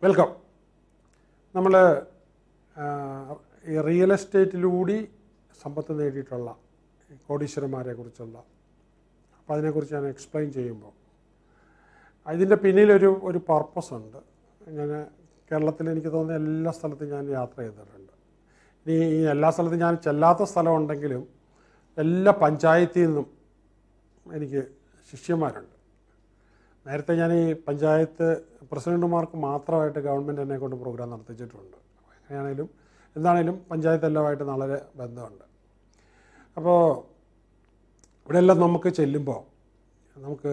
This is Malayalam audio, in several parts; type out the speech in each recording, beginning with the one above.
വെൽക്കം. നമ്മൾ ഈ റിയൽ എസ്റ്റേറ്റിലൂടെ സമ്പത്ത് നേടിയിട്ടുള്ള കോടീശ്വരന്മാരെ കുറിച്ചുള്ള അപ്പോൾ അതിനെക്കുറിച്ച് ഞാൻ എക്സ്പ്ലെയിൻ ചെയ്യുമ്പോൾ ഇതിൻ്റെ പിന്നിലൊരു പർപ്പസ് ഉണ്ട്. ഞാൻ കേരളത്തിൽ എനിക്ക് തോന്നുന്ന എല്ലാ സ്ഥലത്തും ഞാൻ യാത്ര ചെയ്തിട്ടുണ്ട്. ഇനി ഈ എല്ലാ സ്ഥലത്തും ഞാൻ ചെല്ലാത്ത സ്ഥലമുണ്ടെങ്കിലും എല്ലാ പഞ്ചായത്തിൽ നിന്നും എനിക്ക് ശിഷ്യന്മാരുണ്ട്. നേരത്തെ ഞാൻ ഈ പഞ്ചായത്ത് പ്രസിഡന്റുമാർക്ക് മാത്രമായിട്ട് ഗവൺമെൻറ് എന്നെ കൊണ്ട് പ്രോഗ്രാം നടത്തിച്ചിട്ടുണ്ട്. എങ്ങനെയാണെങ്കിലും എന്താണേലും പഞ്ചായത്ത് എല്ലാമായിട്ട് വളരെ ബന്ധമുണ്ട്. അപ്പോൾ ഇവിടെയെല്ലാം നമുക്ക് ചെല്ലുമ്പോൾ നമുക്ക്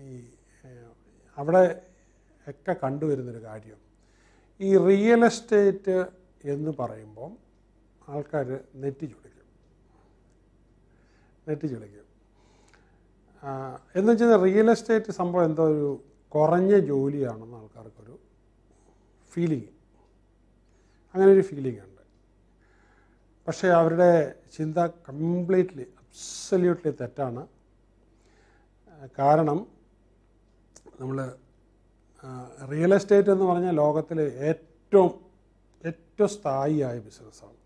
ഈ അവിടെ ഒക്കെ കണ്ടുവരുന്നൊരു കാര്യം, ഈ റിയൽ എസ്റ്റേറ്റ് എന്ന് പറയുമ്പം ആൾക്കാർ നെറ്റി ചുളിക്കും. എന്ന് വെച്ചാൽ റിയൽ എസ്റ്റേറ്റ് സംഭവം എന്തോ ഒരു കുറഞ്ഞ ജോലിയാണെന്ന് ആൾക്കാർക്കൊരു ഫീലിംഗ്, അങ്ങനെ ഒരു ഫീലിംഗ് ഉണ്ട്. പക്ഷേ അവരുടെ ചിന്ത കംപ്ലീറ്റ്ലി അബ്സല്യൂട്ട്ലി തെറ്റാണ്. കാരണം നമ്മൾ റിയൽ എസ്റ്റേറ്റ് എന്ന് പറഞ്ഞാൽ ലോകത്തിൽ ഏറ്റവും സ്ഥായിയായ ബിസിനസ്സാണ്.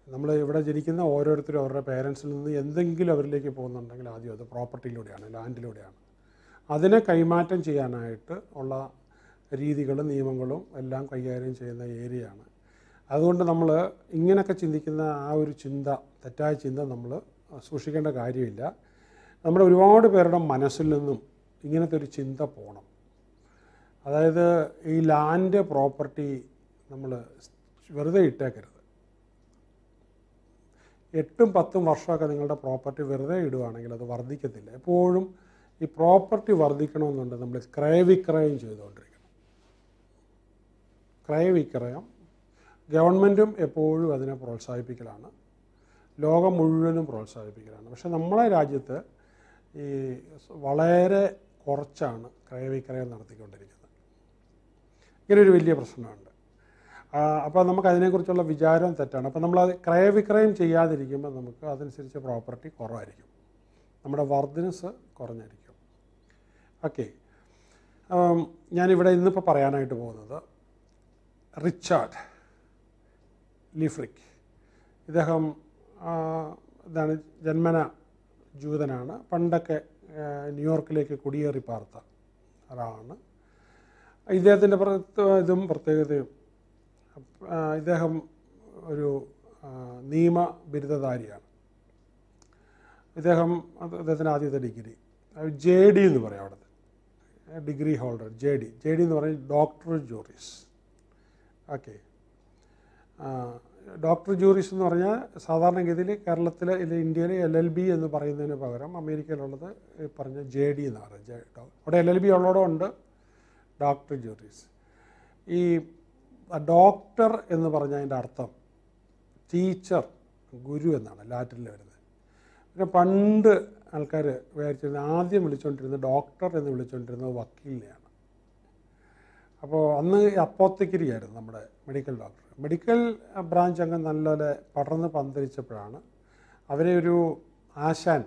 നമ്മൾ ഇവിടെ ജനിക്കുന്ന ഓരോരുത്തരും അവരുടെ പേരൻസിൽ നിന്ന് എന്തെങ്കിലും അവരിലേക്ക് പോകുന്നുണ്ടെങ്കിൽ ആദ്യം അത് പ്രോപ്പർട്ടിയിലൂടെയാണ്, ലാൻഡിലൂടെയാണ്. അതിനെ കൈമാറ്റം ചെയ്യാനായിട്ട് ഉള്ള രീതികളും നിയമങ്ങളും എല്ലാം കൈകാര്യം ചെയ്യുന്ന ഏരിയയാണ്. അതുകൊണ്ട് നമ്മൾ ഇങ്ങനെയൊക്കെ ചിന്തിക്കുന്ന ആ ഒരു ചിന്ത, തെറ്റായ ചിന്ത നമ്മൾ സൂക്ഷിക്കേണ്ട കാര്യമില്ല. നമ്മുടെ ഒരുപാട് പേരുടെ മനസ്സിൽ നിന്നും ഇങ്ങനത്തെ ഒരു ചിന്ത പോകണം. അതായത് ഈ ലാൻഡ് പ്രോപ്പർട്ടി നമ്മൾ വെറുതെ ഇട്ടേക്കരുത്. 8-10 വർഷമൊക്കെ നിങ്ങളുടെ പ്രോപ്പർട്ടി വെറുതെ ഇടുകയാണെങ്കിൽ അത് വർദ്ധിക്കത്തില്ല. എപ്പോഴും ഈ പ്രോപ്പർട്ടി വർദ്ധിക്കണമെന്നുണ്ട് നമ്മൾ ക്രയവിക്രയം ചെയ്തുകൊണ്ടിരിക്കണം. ക്രയവിക്രയം ഗവൺമെൻറ്റും എപ്പോഴും അതിനെ പ്രോത്സാഹിപ്പിക്കലാണ്, ലോകം മുഴുവനും പ്രോത്സാഹിപ്പിക്കലാണ്. പക്ഷേ നമ്മളെ രാജ്യത്ത് ഈ വളരെ കുറച്ചാണ് ക്രയവിക്രയം നടത്തിക്കൊണ്ടിരിക്കുന്നത്. ഇങ്ങനൊരു വലിയ പ്രശ്നമുണ്ട്. അപ്പോൾ നമുക്ക് അതിനെക്കുറിച്ചുള്ള വിചാരം തെറ്റാണ്. അപ്പോൾ നമ്മളത് ക്രയവിക്രയം ചെയ്യാതിരിക്കുമ്പോൾ നമുക്ക് അതനുസരിച്ച് പ്രോപ്പർട്ടി കുറവായിരിക്കും, നമ്മുടെ വർദ്ധനസ് കുറഞ്ഞായിരിക്കും. ഓക്കെ, ഞാനിവിടെ ഇന്നിപ്പോൾ പറയാനായിട്ട് പോകുന്നത് റിച്ചാർഡ് ലീഫ്രിക്. ഇദ്ദേഹം ഇതാണ് ജന്മന ജൂതനാണ്. പണ്ടൊക്കെ ന്യൂയോർക്കിലേക്ക് കുടിയേറി പാർത്ത ഒരാളാണ്. ഇദ്ദേഹത്തിൻ്റെ പ്രത്യേകതയും ഇദ്ദേഹം ഒരു നിയമ ബിരുദധാരിയാണ്. അദ്ദേഹത്തിൻ്റെ ആദ്യത്തെ ഡിഗ്രി JD എന്ന് പറയും, അവിടുത്തെ ഡിഗ്രി ഹോൾഡർ JD എന്ന് പറയും ഡോക്ടർ ജൂറിസ്. ഓക്കെ, ഡോക്ടർ ജൂറിസ് എന്ന് പറഞ്ഞാൽ സാധാരണഗതിയിൽ കേരളത്തിൽ ഇന്ത്യയിൽ LLB എന്ന് പറയുന്നതിന് പകരം അമേരിക്കയിലുള്ളത് ഈ പറഞ്ഞ JD എന്ന് പറയും. അവിടെ LLB ഉള്ളതോടെ ഉണ്ട് ഡോക്ടർ ജൂറിസ്. ഈ ഡോക്ടർ എന്ന് പറഞ്ഞാൽ അതിൻ്റെ അർത്ഥം ടീച്ചർ, ഗുരു എന്നാണ് ലാറ്റിനിൽ വരുന്നത്. പിന്നെ പണ്ട് ആൾക്കാർ വിചാരിച്ചിരുന്നത്, ആദ്യം വിളിച്ചുകൊണ്ടിരുന്നത് ഡോക്ടർ എന്ന് വിളിച്ചുകൊണ്ടിരുന്നത് വക്കീലിനെയാണ്. അപ്പോൾ അന്ന് അപ്പോത്തിക്കരി ആയിരുന്നു നമ്മുടെ മെഡിക്കൽ ഡോക്ടർ. മെഡിക്കൽ ബ്രാഞ്ച് അങ്ങ് നല്ലപോലെ പടർന്ന് പന്തലിച്ചപ്പോഴാണ് അവരെ ഒരു ആശാൻ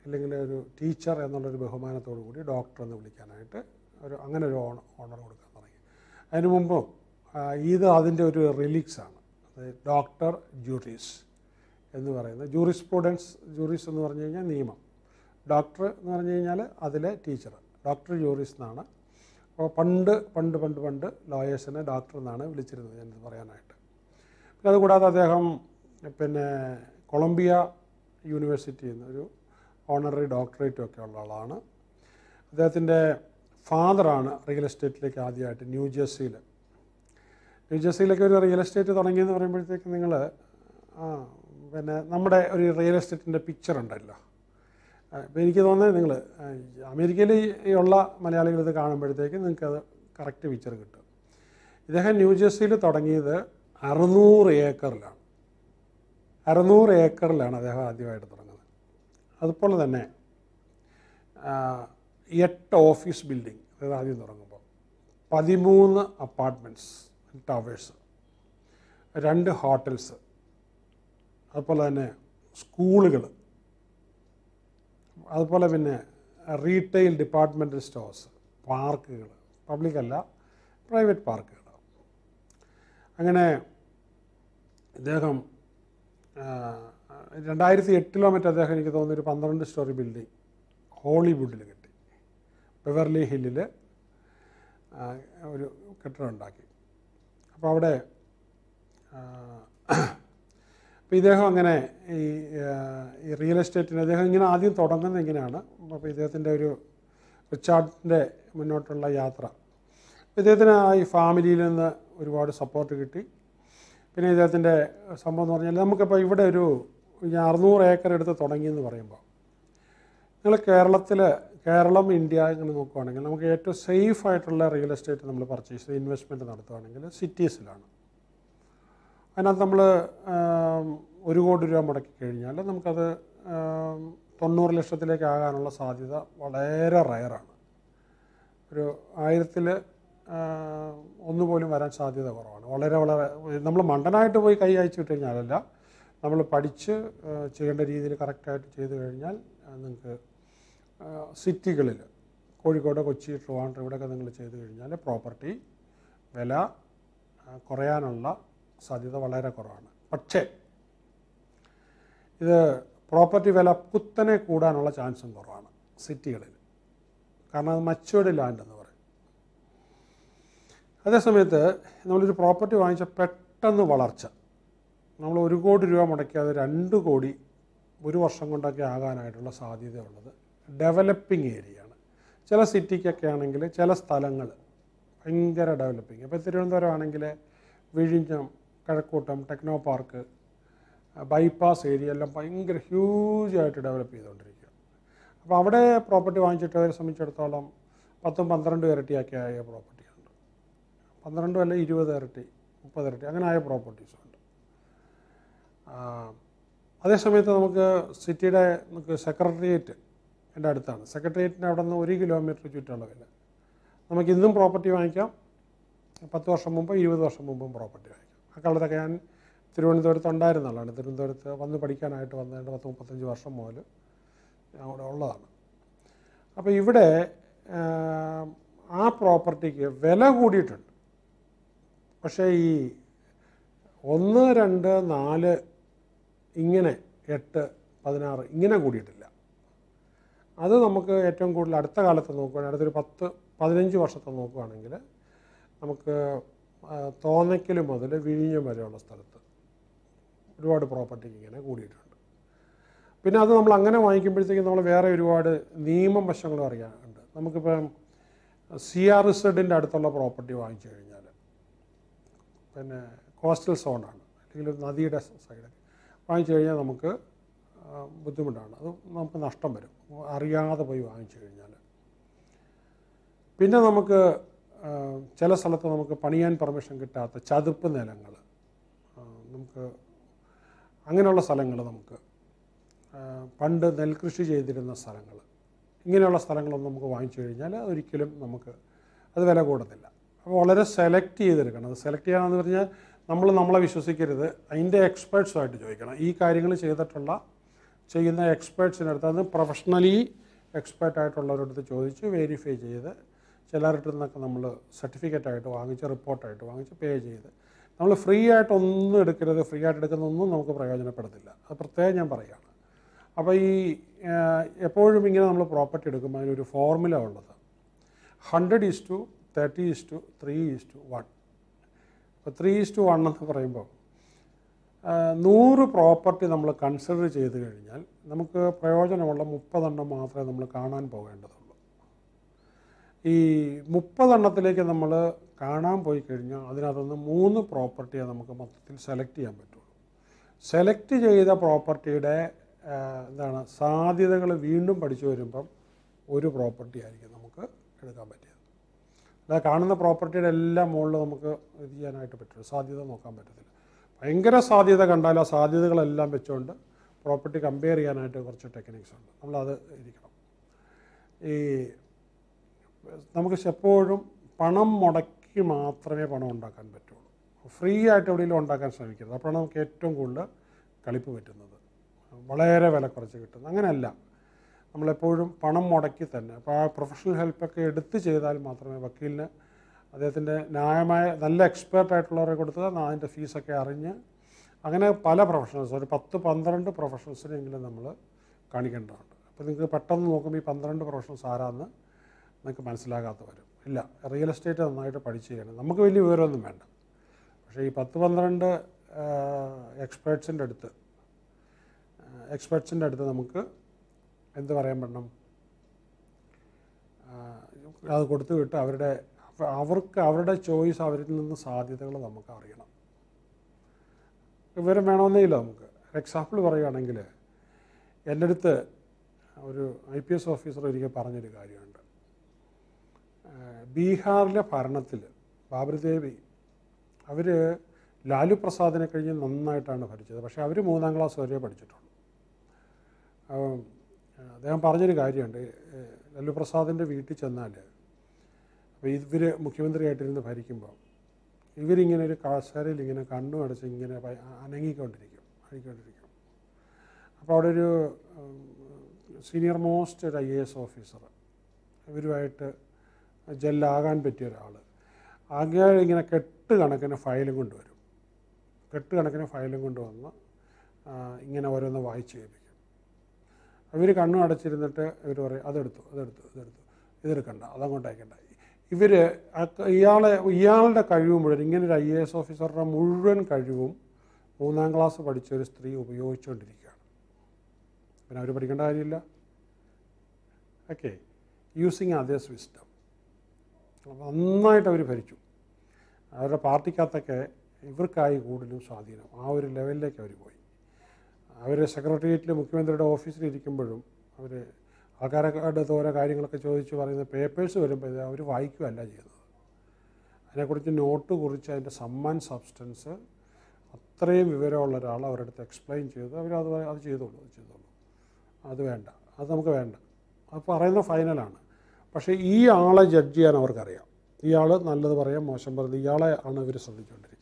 അല്ലെങ്കിൽ ഒരു ടീച്ചർ എന്നുള്ളൊരു ബഹുമാനത്തോടു കൂടി ഡോക്ടർ എന്ന് വിളിക്കാനായിട്ട് അങ്ങനെ ഒരു ഓണർ കൊടുക്കാൻ തുടങ്ങി. അതിനു മുമ്പും അതിൻ്റെ ഒരു റിലീക്സാണ്. അതായത് ഡോക്ടർ ജൂറിസ് എന്ന് പറയുന്നത് ജൂറിസ് എന്ന് പറഞ്ഞു കഴിഞ്ഞാൽ നിയമം, ഡോക്ടർ എന്ന് പറഞ്ഞു കഴിഞ്ഞാൽ അതിലെ ടീച്ചർ, ഡോക്ടർ ജൂറിസ് എന്നാണ്. അപ്പോൾ പണ്ട് ലോയേഴ്സിനെ ഡോക്ടർ എന്നാണ് വിളിച്ചിരുന്നത്, ഞാനിത് പറയാനായിട്ട്. പിന്നെ അതുകൂടാതെ അദ്ദേഹം കൊളംബിയ യൂണിവേഴ്സിറ്റിയിൽ നിന്ന് ഒരു ഓണററി ഡോക്ടറേറ്റും ഒക്കെ ഉള്ള ആളാണ്. അദ്ദേഹത്തിൻ്റെ ഫാദറാണ് റിയൽ എസ്റ്റേറ്റിലേക്ക് ആദ്യമായിട്ട് ന്യൂജേഴ്സിയിലൊക്കെ ഒരു റിയൽ എസ്റ്റേറ്റ് തുടങ്ങിയെന്ന് പറയുമ്പോഴത്തേക്ക് നിങ്ങൾ നമ്മുടെ ഒരു റിയൽ എസ്റ്റേറ്റിൻ്റെ പിക്ചർ ഉണ്ടല്ലോ. അപ്പോൾ എനിക്ക് തോന്നുന്നത് നിങ്ങൾ അമേരിക്കയിൽ ഉള്ള മലയാളികൾ ഇത് കാണുമ്പോഴത്തേക്ക് നിങ്ങൾക്കത് കറക്റ്റ് പിക്ചർ കിട്ടും. ഇദ്ദേഹം ന്യൂജേഴ്സിയിൽ തുടങ്ങിയത് 600 ഏക്കറിലാണ്. 600 ഏക്കറിലാണ് അദ്ദേഹം ആദ്യമായിട്ട് തുടങ്ങുന്നത്. അതുപോലെ തന്നെ 8 ഓഫീസ് ബിൽഡിംഗ് അതായത് ആദ്യം തുടങ്ങുമ്പോൾ, 13 അപ്പാർട്ട്മെൻറ്റ്സ് ടവേഴ്സ്, 2 ഹോട്ടൽസ്, അതുപോലെ തന്നെ സ്കൂളുകൾ, അതുപോലെ പിന്നെ റീറ്റെയിൽ ഡിപ്പാർട്ട്മെൻറ്റൽ സ്റ്റോഴ്സ്, പാർക്കുകൾ, പബ്ലിക് അല്ല പ്രൈവറ്റ് പാർക്കുകൾ. അങ്ങനെ ഇദ്ദേഹം 2008 മറ്റോ അദ്ദേഹം എനിക്ക് തോന്നുന്നു ഒരു 12 സ്റ്റോറി ബിൽഡിംഗ് ഹോളിവുഡിൽ കിട്ടി. ബെവർലി ഹില്ലിൽ ഒരു കെട്ടിടം ഉണ്ടാക്കി. അപ്പോൾ അവിടെ അപ്പോൾ ഇദ്ദേഹം അങ്ങനെ ഈ റിയൽ എസ്റ്റേറ്റിന് അദ്ദേഹം ഇങ്ങനെ ആദ്യം തുടങ്ങുന്നത് ഇങ്ങനെയാണ്. അപ്പോൾ ഇദ്ദേഹത്തിൻ്റെ ഒരു റിച്ചാർഡിൻ്റെ മുന്നോട്ടുള്ള യാത്ര, ഇദ്ദേഹത്തിന് ഈ ഫാമിലിയിൽ നിന്ന് ഒരുപാട് സപ്പോർട്ട് കിട്ടി. പിന്നെ ഇദ്ദേഹത്തിൻ്റെ സംഭവം എന്ന് പറഞ്ഞാൽ നമുക്കിപ്പോൾ ഇവിടെ ഒരു 600 ഏക്കർ എടുത്ത് തുടങ്ങിയെന്ന് പറയുമ്പോൾ നിങ്ങൾ കേരളം ഇന്ത്യ ഇങ്ങനെ നോക്കുകയാണെങ്കിൽ നമുക്ക് ഏറ്റവും സേഫ് ആയിട്ടുള്ള റിയൽ എസ്റ്റേറ്റ് നമ്മൾ പർച്ചേസ് ഇൻവെസ്റ്റ്മെൻറ്റ് നടത്തുകയാണെങ്കിൽ സിറ്റീസിലാണ്. അതിനകത്ത് നമ്മൾ 1 കോടി രൂപ മുടക്കി കഴിഞ്ഞാൽ നമുക്കത് 90 ലക്ഷത്തിലേക്ക് ആകാനുള്ള സാധ്യത വളരെ റയറാണ്. ഒരു 1000-ൽ 1 പോലും വരാൻ സാധ്യത കുറവാണ്. വളരെ നമ്മൾ മണ്ടനായിട്ട് പോയി കൈ അയച്ചിട്ട് കഴിഞ്ഞാലല്ല, നമ്മൾ പഠിച്ച് ചെയ്യേണ്ട രീതിയിൽ കറക്റ്റായിട്ട് ചെയ്ത് കഴിഞ്ഞാൽ നിങ്ങൾക്ക് സിറ്റികളിൽ കോഴിക്കോട്, കൊച്ചി, ട്രിവാൻഡ്രം ഇവിടെയൊക്കെ നിങ്ങൾ ചെയ്ത് കഴിഞ്ഞാൽ പ്രോപ്പർട്ടി വില കുറയാനുള്ള സാധ്യത വളരെ കുറവാണ്. പക്ഷേ ഇത് പ്രോപ്പർട്ടി വില കുത്തനെ കൂടാനുള്ള ചാൻസും കുറവാണ് സിറ്റികളിൽ. കാരണം അത് മച്ചുവേർഡ് ലാൻഡ് എന്ന് പറയും. അതേസമയത്ത് നമ്മളൊരു പ്രോപ്പർട്ടി വാങ്ങിച്ച പെട്ടെന്ന് വളർച്ച, നമ്മൾ 1 കോടി രൂപ മുടക്കിയത് 2 കോടി 1 വർഷം കൊണ്ടൊക്കെ ആകാനായിട്ടുള്ള സാധ്യതയുള്ളത് ഡെവലപ്പിംഗ് ഏരിയയാണ്. ചില സിറ്റിക്കൊക്കെ ആണെങ്കിൽ ചില സ്ഥലങ്ങൾ ഭയങ്കര ഡെവലപ്പിംഗ്. ഇപ്പോൾ തിരുവനന്തപുരം ആണെങ്കിൽ വിഴിഞ്ഞം, Kazhakkoottam, techno park, bypass area എല്ലാം ഭയങ്കര ഹ്യൂജായിട്ട് ഡെവലപ്പ് ചെയ്തുകൊണ്ടിരിക്കുക. അപ്പോൾ അവിടെ പ്രോപ്പർട്ടി വാങ്ങിച്ചിട്ട് അവരെ സംബന്ധിച്ചിടത്തോളം 10-12 ഇരട്ടിയാക്കി ആയ പ്രോപ്പർട്ടിയുണ്ട്. 12 അല്ല 20 ഇരട്ടി, 30 ഇരട്ടി അങ്ങനെ ആയ പ്രോപ്പർട്ടീസുണ്ട്. അതേസമയത്ത് നമുക്ക് സിറ്റിയുടെ സെക്രട്ടേറിയറ്റ് എൻ്റെ അടുത്താണ്. സെക്രട്ടേറിയറ്റിൻ്റെ അവിടെ നിന്ന് 1 കിലോമീറ്റർ ചുറ്റളവിൽ നമുക്ക് ഇന്നും പ്രോപ്പർട്ടി വാങ്ങിക്കാം. 10 വർഷം മുമ്പ് 20 വർഷം മുമ്പും പ്രോപ്പർട്ടി വാങ്ങിക്കാം. അക്കാലത്തൊക്കെ ഞാൻ തിരുവനന്തപുരത്ത് ഉണ്ടായിരുന്നതാണ്. തിരുവനന്തപുരത്ത് വന്ന് പഠിക്കാനായിട്ട് വന്നതിൻ്റെ 10-35 വർഷം മുതൽ അവിടെ ഉള്ളതാണ്. അപ്പോൾ ഇവിടെ ആ പ്രോപ്പർട്ടിക്ക് വില കൂടിയിട്ടുണ്ട്. പക്ഷേ ഈ 1, 2, 4 ഇങ്ങനെ 8, 16 ഇങ്ങനെ കൂടിയിട്ടില്ല. അത് നമുക്ക് ഏറ്റവും കൂടുതൽ അടുത്ത കാലത്ത് നോക്കുകയാണെങ്കിൽ അടുത്തൊരു 10-15 വർഷത്തെ നോക്കുകയാണെങ്കിൽ നമുക്ക് തോന്നയ്ക്കൽ മുതൽ വിഴിഞ്ഞം വരെയുള്ള സ്ഥലത്ത് ഒരുപാട് പ്രോപ്പർട്ടിക്ക് ഇങ്ങനെ കൂടിയിട്ടുണ്ട്. പിന്നെ അത് നമ്മൾ അങ്ങനെ വാങ്ങിക്കുമ്പോഴത്തേക്കും നമ്മൾ വേറെ ഒരുപാട് നിയമം വശങ്ങളും അറിയാനുണ്ട്. നമുക്കിപ്പം CRZ അടുത്തുള്ള പ്രോപ്പർട്ടി വാങ്ങിച്ചു കഴിഞ്ഞാൽ, പിന്നെ കോസ്റ്റൽ സോണാണ് അല്ലെങ്കിൽ ഒരു നദിയുടെ സൈഡ് വാങ്ങിച്ചു കഴിഞ്ഞാൽ നമുക്ക് ബുദ്ധിമുട്ടാണ്. അത് നമുക്ക് നഷ്ടം വരും അറിയാതെ പോയി വാങ്ങിച്ചു കഴിഞ്ഞാൽ. പിന്നെ നമുക്ക് ചില സ്ഥലത്ത് നമുക്ക് പണിയാൻ പെർമിഷൻ കിട്ടാത്ത ചതുപ്പ് നിലങ്ങൾ, നമുക്ക് അങ്ങനെയുള്ള സ്ഥലങ്ങൾ, നമുക്ക് പണ്ട് നെൽകൃഷി ചെയ്തിരുന്ന സ്ഥലങ്ങൾ, ഇങ്ങനെയുള്ള സ്ഥലങ്ങളൊന്നും നമുക്ക് വാങ്ങിച്ചു കഴിഞ്ഞാൽ ഒരിക്കലും നമുക്ക് അത് വില കൂടത്തില്ല. അപ്പോൾ വളരെ സെലക്ട് ചെയ്തെടുക്കണം. അത് സെലക്ട് ചെയ്യാമെന്ന് പറഞ്ഞാൽ നമ്മളെ വിശ്വസിക്കരുത്, അതിൻ്റെ എക്സ്പേർട്സുമായിട്ട് ചോദിക്കണം. ഈ കാര്യങ്ങൾ ചെയ്യുന്ന എക്സ്പേർട്സിനടുത്ത്, അത് പ്രൊഫഷണലി എക്സ്പേർട്ടായിട്ടുള്ളവരടുത്ത് ചോദിച്ച് വെരിഫൈ ചെയ്ത്, ചിലരുടെ നിന്നൊക്കെ നമ്മൾ സർട്ടിഫിക്കറ്റായിട്ട് വാങ്ങിച്ച്, റിപ്പോർട്ടായിട്ട് വാങ്ങിച്ച്, പേ ചെയ്ത്. നമ്മൾ ഫ്രീ ആയിട്ടൊന്നും എടുക്കരുത്. ഫ്രീ ആയിട്ട് എടുക്കുന്നൊന്നും നമുക്ക് പ്രയോജനപ്പെടത്തില്ല. അത് പ്രത്യേകം ഞാൻ പറയുകയാണ്. അപ്പോൾ ഈ എപ്പോഴും ഇങ്ങനെ നമ്മൾ പ്രോപ്പർട്ടി എടുക്കുമ്പോൾ അതിനൊരു ഫോർമുല ഉള്ളത് 100:30:3:1. അപ്പോൾ 3:1 എന്ന് പറയുമ്പോൾ 100 പ്രോപ്പർട്ടി നമ്മൾ കൺസിഡർ ചെയ്ത് കഴിഞ്ഞാൽ നമുക്ക് പ്രയോജനമുള്ള 30 എണ്ണം മാത്രമേ നമ്മൾ കാണാൻ പോകേണ്ടതുള്ളൂ. ഈ 30 എണ്ണത്തിലേക്ക് നമ്മൾ കാണാൻ പോയി കഴിഞ്ഞാൽ അതിനകത്തുനിന്ന് 3 പ്രോപ്പർട്ടിയെ നമുക്ക് മൊത്തത്തിൽ സെലക്ട് ചെയ്യാൻ പറ്റുള്ളൂ. സെലക്ട് ചെയ്ത പ്രോപ്പർട്ടിയുടെ സാധ്യതകൾ വീണ്ടും പഠിച്ചു വരുമ്പം ഒരു പ്രോപ്പർട്ടി ആയിരിക്കും നമുക്ക് എടുക്കാൻ പറ്റിയത്. അല്ലാതെ കാണുന്ന പ്രോപ്പർട്ടിയുടെ എല്ലാം മുകളിൽ നമുക്ക് ഇത് ചെയ്യാനായിട്ട് പറ്റില്ല, സാധ്യത നോക്കാൻ പറ്റത്തില്ല. ഭയങ്കര സാധ്യത കണ്ടാൽ ആ സാധ്യതകളെല്ലാം വെച്ചുകൊണ്ട് പ്രോപ്പർട്ടി കമ്പയർ ചെയ്യാനായിട്ട് കുറച്ച് ടെക്നിക്സ് ഉണ്ട്. നമ്മളത് ഇരിക്കണം. ഈ നമുക്ക് എപ്പോഴും പണം മുടക്കി മാത്രമേ പണം ഉണ്ടാക്കാൻ പറ്റുള്ളൂ. ഫ്രീ ആയിട്ട് എവിടെയെങ്കിലും ഉണ്ടാക്കാൻ ശ്രമിക്കരുത്. അപ്പോഴാണ് നമുക്ക് ഏറ്റവും കൂടുതൽ കളിപ്പ് പറ്റുന്നത്, വളരെ വില കുറച്ച് കിട്ടുന്നത്. അങ്ങനെയല്ല, നമ്മളെപ്പോഴും പണം മുടക്കി തന്നെ. അപ്പോൾ ആ പ്രൊഫഷണൽ ഹെൽപ്പൊക്കെ എടുത്ത് ചെയ്താൽ മാത്രമേ വക്കീലിന് അദ്ദേഹത്തിൻ്റെ ന്യായമായ നല്ല എക്സ്പേർട്ടായിട്ടുള്ളവരെ കൊടുത്ത് അതിൻ്റെ ഫീസൊക്കെ അറിഞ്ഞ് അങ്ങനെ പല പ്രൊഫഷണൽസ് ഒരു 10-12 പ്രൊഫഷണൽസിനെങ്കിലും നമ്മൾ കാണിക്കേണ്ടതുണ്ട്. അപ്പോൾ നിങ്ങൾക്ക് പെട്ടെന്ന് നോക്കുമ്പോൾ ഈ 12 പ്രൊഫഷണൽസ് ആരാന്ന് നിങ്ങൾക്ക് മനസ്സിലാകാത്ത വരും. ഇല്ല, റിയൽ എസ്റ്റേറ്റ് നന്നായിട്ട് പഠിച്ചു ചെയ്യണം. നമുക്ക് വലിയ വിവരമൊന്നും വേണ്ട. പക്ഷേ ഈ 10-12 എക്സ്പേർട്സിൻ്റെ അടുത്ത് നമുക്ക് എന്ത് പറയാൻ പറ്റണം, അത് കൊടുത്തു വിട്ട് അവരുടെ ചോയ്സ്, അവരിൽ നിന്ന് സാധ്യതകൾ നമുക്ക് അറിയണം. വിവരം വേണമെന്നേ ഇല്ല നമുക്ക്. എക്സാമ്പിൾ പറയുകയാണെങ്കിൽ എൻ്റെ അടുത്ത് ഒരു IPS ഓഫീസർ ഒരിക്കൽ പറഞ്ഞൊരു കാര്യമുണ്ട്. ബീഹാറിലെ ഭരണത്തിൽ ബാബറി ദേവി അവർ ലാലു പ്രസാദിനെ കഴിഞ്ഞ് നന്നായിട്ടാണ് ഭരിച്ചത്. പക്ഷേ അവർ 3ാം ക്ലാസ് വരെ പഠിച്ചിട്ടുള്ളൂ. അദ്ദേഹം പറഞ്ഞൊരു കാര്യമുണ്ട്. ലാലു പ്രസാദിൻ്റെ വീട്ടിൽ ചെന്നാൽ അപ്പോൾ ഇവർ മുഖ്യമന്ത്രിയായിട്ടിരുന്ന് ഭരിക്കുമ്പോൾ ഇവരിങ്ങനെ ഒരു കസേരയിൽ ഇങ്ങനെ കണ്ണും അടച്ച് ഇങ്ങനെ അനങ്ങിക്കൊണ്ടിരിക്കും. അപ്പോൾ അവിടെ ഒരു സീനിയർ മോസ്റ്റ് ഒരു IAS ഓഫീസർ ഇവരുമായിട്ട് ജെല്ലാകാൻ പറ്റിയ ഒരാൾ അങ്ങനെ ഇങ്ങനെ കെട്ടുകണക്കിന് ഫയലും കൊണ്ടുവന്ന് ഇങ്ങനെ ഓരോന്ന് വായിച്ച് കേൾപ്പിക്കും. ഇവർ കണ്ണും അടച്ചിരുന്നിട്ട് ഇവർ പറയും അതെടുത്തു ഇതെടുക്കണ്ട, അതങ്ങോട്ട് അയക്കണ്ട. ഇയാളുടെ കഴിവ് മുഴുവൻ, ഇങ്ങനൊരു IAS ഓഫീസറുടെ മുഴുവൻ കഴിവും 3ാം ക്ലാസ് പഠിച്ച ഒരു സ്ത്രീ ഉപയോഗിച്ചുകൊണ്ടിരിക്കുകയാണ്. പിന്നെ അവർ പഠിക്കേണ്ട കാര്യമില്ല. Okay, using others wisdom. നന്നായിട്ട് അവർ ഭരിച്ചു. അവരുടെ പാർട്ടിക്കകത്തൊക്കെ ഇവർക്കായി കൂടുതലും സ്വാധീനം. ആ ഒരു ലെവലിലേക്ക് അവർ പോയി. അവർ സെക്രട്ടേറിയറ്റിൽ മുഖ്യമന്ത്രിയുടെ ഓഫീസിലിരിക്കുമ്പോഴും അവർ ആൾക്കാരൊക്കെ അടുത്ത് ഓരോ കാര്യങ്ങളൊക്കെ ചോദിച്ച് പറയുന്ന പേപ്പേഴ്സ് വരുമ്പോൾ അവർ വായിക്കുകയല്ല ചെയ്യുന്നത്. അതിനെക്കുറിച്ച് നോട്ട് കുറിച്ച് അതിൻ്റെ സം ആൻഡ് സബ്സ്റ്റൻസ് അത്രയും വിവരമുള്ള ഒരാൾ അവരുടെ അടുത്ത് എക്സ്പ്ലെയിൻ ചെയ്ത് അത് ചെയ്തോളൂ. അത് വേണ്ട, അത് നമുക്ക് വേണ്ട, അത് പറയുന്ന ഫൈനലാണ്. പക്ഷേ ഈ ആളെ ജഡ്ജ് ചെയ്യാൻ അവർക്കറിയാം. ഇയാൾ നല്ലത് പറയാം, മോശം പറയുന്നത്, ഇയാളെ ആണ് ഇവർ ശ്രദ്ധിച്ചുകൊണ്ടിരിക്കുന്നത്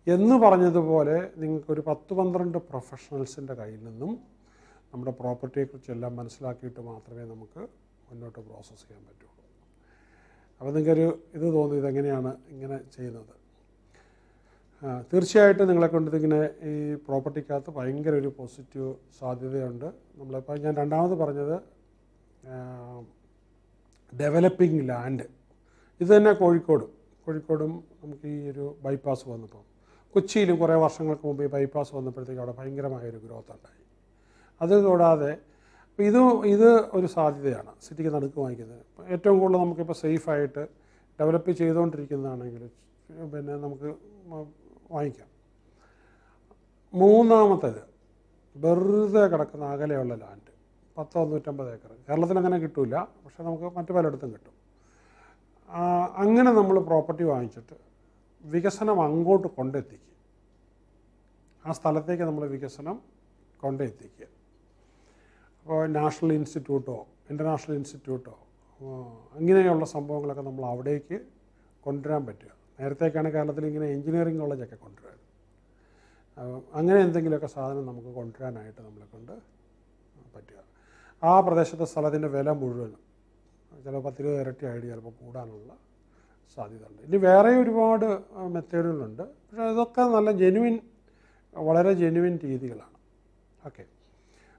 എന്ന് പറഞ്ഞതുപോലെ നിങ്ങൾക്കൊരു 10-12 പ്രൊഫഷണൽസിൻ്റെ കയ്യിൽ നിന്നും നമ്മുടെ പ്രോപ്പർട്ടിയെക്കുറിച്ചെല്ലാം മനസ്സിലാക്കിയിട്ട് മാത്രമേ നമുക്ക് മുന്നോട്ട് പ്രോസസ്സ് ചെയ്യാൻ പറ്റുള്ളൂ. അപ്പോൾ നിങ്ങൾക്കൊരു ഇത് തോന്നും, ഇതെങ്ങനെയാണ് ഇങ്ങനെ ചെയ്യുന്നത്. തീർച്ചയായിട്ടും നിങ്ങളെക്കൊണ്ട് ഇതിങ്ങനെ ഈ പ്രോപ്പർട്ടിക്കകത്ത് ഭയങ്കര ഒരു പോസിറ്റീവ് സാധ്യതയുണ്ട്. നമ്മളിപ്പോൾ ഞാൻ രണ്ടാമത് പറഞ്ഞത് ഡെവലപ്പിംഗ് ലാൻഡ്. ഇത് തന്നെ കോഴിക്കോടും നമുക്ക് ഈ ഒരു ബൈപ്പാസ് വന്നപ്പോൾ, കൊച്ചിയിലും കുറേ വർഷങ്ങൾക്ക് മുമ്പ് ഈ ബൈപ്പാസ് വന്നപ്പോഴത്തേക്കും അവിടെ ഭയങ്കരമായൊരു ഗ്രോത്ത് ഉണ്ടായി. അതുകൂടാതെ ഇത് ഒരു സാധ്യതയാണ് സിറ്റിക്ക് നടുക്ക് വാങ്ങിക്കുന്നത്. ഏറ്റവും കൂടുതൽ നമുക്കിപ്പോൾ സേഫായിട്ട് ഡെവലപ്പ് ചെയ്തുകൊണ്ടിരിക്കുന്നതാണെങ്കിൽ പിന്നെ നമുക്ക് വാങ്ങിക്കാം. മൂന്നാമത്തേത് വെറുതെ കിടക്കുന്ന അകലെയുള്ള ലാൻഡ്, 100-150 ഏക്കർ. കേരളത്തിൽ അങ്ങനെ കിട്ടില്ല, പക്ഷേ നമുക്ക് മറ്റു പലയിടത്തും കിട്ടും. അങ്ങനെ നമ്മൾ പ്രോപ്പർട്ടി വാങ്ങിച്ചിട്ട് വികസനം അങ്ങോട്ട് കൊണ്ടെത്തിക്കുക. ആ സ്ഥലത്തേക്ക് നമ്മൾ വികസനം കൊണ്ടെത്തിക്കുക. അപ്പോൾ നാഷണൽ ഇൻസ്റ്റിറ്റ്യൂട്ടോ ഇൻ്റർനാഷണൽ ഇൻസ്റ്റിറ്റ്യൂട്ടോ അങ്ങനെയുള്ള സംഭവങ്ങളൊക്കെ നമ്മൾ അവിടേക്ക് കൊണ്ടുവരാൻ പറ്റുക. നേരത്തേക്കാണ് കേരളത്തിൽ ഇങ്ങനെ എൻജിനീയറിംഗ് കോളേജൊക്കെ കൊണ്ടുവരാൻ. അങ്ങനെ എന്തെങ്കിലുമൊക്കെ സാധനം നമുക്ക് കൊണ്ടുവരാനായിട്ട് നമ്മളെക്കൊണ്ട് പറ്റുക. ആ പ്രദേശത്തെ സ്ഥലത്തിൻ്റെ വില മുഴുവനും ചിലപ്പോൾ 10-20 ഇരട്ടി ചിലപ്പോൾ കൂടാനുള്ള സാധ്യത ഉണ്ട്. ഇനി വേറെ ഒരുപാട് മെത്തേഡുകളുണ്ട്. പക്ഷേ ഇതൊക്കെ നല്ല വളരെ ജെനുവിൻ രീതികളാണ്. ഓക്കെ,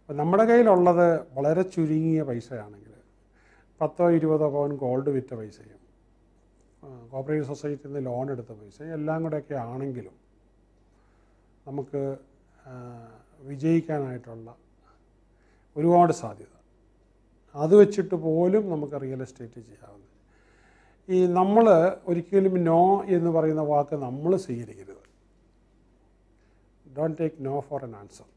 അപ്പോൾ നമ്മുടെ കയ്യിലുള്ളത് വളരെ ചുരുങ്ങിയ പൈസയാണെങ്കിൽ 10-20 പവൻ ഗോൾഡ് വിറ്റ പൈസയും കോപ്പറേറ്റീവ് സൊസൈറ്റിയിൽ നിന്ന് ലോൺ എടുത്ത പൈസയും എല്ലാം കൂടെയൊക്കെ ആണെങ്കിലും നമുക്ക് വിജയിക്കാനായിട്ടുള്ള ഒരുപാട് സാധ്യത. അത് വെച്ചിട്ട് പോലും നമുക്ക് റിയൽ എസ്റ്റേറ്റ് ചെയ്യാവുന്നത്. നമ്മൾ ഒരിക്കലും നോ എന്ന് പറയുന്ന വാക്ക് നമ്മൾ സ്വീകരിക്കരുത്. Don't take no for an answer.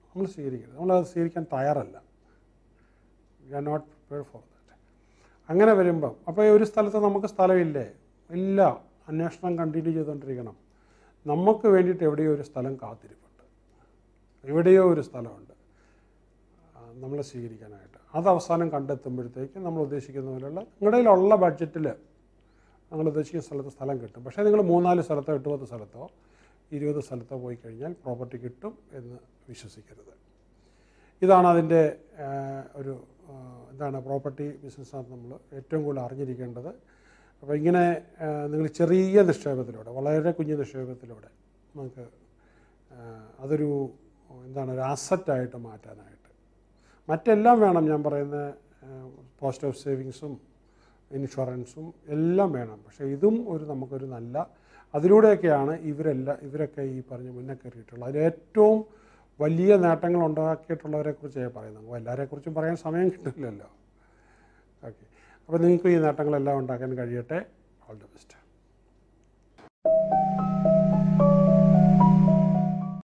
നമ്മൾ സ്വീകരിക്കരുത്. നമ്മളത് സ്വീകരിക്കാൻ തയ്യാറല്ല. We are not prepared for that. അങ്ങനെ വരുമ്പം അപ്പോൾ ഒരു സ്ഥലത്ത് നമുക്ക് സ്ഥലമില്ലേ? ഇല്ല. അന്വേഷണം കണ്ടിന്യൂ ചെയ്തുകൊണ്ടിരിക്കണം. നമുക്ക് വേണ്ടിയിട്ട് എവിടെയോ ഒരു സ്ഥലം കാത്തിരിപ്പുണ്ട്, എവിടെയോ ഒരു സ്ഥലമുണ്ട് നമ്മളെ സ്വീകരിക്കാനായിട്ട്. അത് അവസാനം കണ്ടെത്തുമ്പോഴത്തേക്ക് നമ്മൾ ഉദ്ദേശിക്കുന്ന പോലെയുള്ള നിങ്ങളുടെ കയ്യിലുള്ള ബഡ്ജറ്റിൽ നിങ്ങൾ ഉദ്ദേശിക്കുന്ന സ്ഥലത്ത് സ്ഥലം കിട്ടും. പക്ഷേ നിങ്ങൾ 3-4 സ്ഥലത്തോ 8-10 സ്ഥലത്തോ 20 സ്ഥലത്തോ പോയി കഴിഞ്ഞാൽ പ്രോപ്പർട്ടി കിട്ടും എന്ന് വിശ്വസിക്കരുത്. ഇതാണ് അതിൻ്റെ എന്താണ് പ്രോപ്പർട്ടി ബിസിനസ്സിനകത്ത് നമ്മൾ ഏറ്റവും കൂടുതൽ അറിഞ്ഞിരിക്കേണ്ടത്. അപ്പോൾ ഇങ്ങനെ നിങ്ങൾ ചെറിയ നിക്ഷേപത്തിലൂടെ, വളരെ കുഞ്ഞു നിക്ഷേപത്തിലൂടെ നമുക്ക് അതൊരു എന്താണ് ഒരു അസറ്റായിട്ട് മാറ്റാനായിട്ട്. മറ്റെല്ലാം വേണം, ഞാൻ പറയുന്ന പോസ്റ്റ് ഓഫ് സേവിങ്സും ഇൻഷുറൻസും എല്ലാം വേണം. പക്ഷേ ഇതും നമുക്കൊരു നല്ല, അതിലൂടെയൊക്കെയാണ് ഇവരൊക്കെ ഈ പറഞ്ഞ് മുന്നേ കയറിയിട്ടുള്ളത്. അതിലേറ്റവും വലിയ നേട്ടങ്ങൾ ഉണ്ടാക്കിയിട്ടുള്ളവരെക്കുറിച്ച് പറയുന്നത്. നമുക്ക് എല്ലാവരെക്കുറിച്ചും പറയാൻ സമയം കിട്ടില്ലല്ലോ. ഓക്കെ, അപ്പോൾ നിങ്ങൾക്ക് ഈ നേട്ടങ്ങളെല്ലാം ഉണ്ടാക്കാൻ കഴിയട്ടെ. All the best.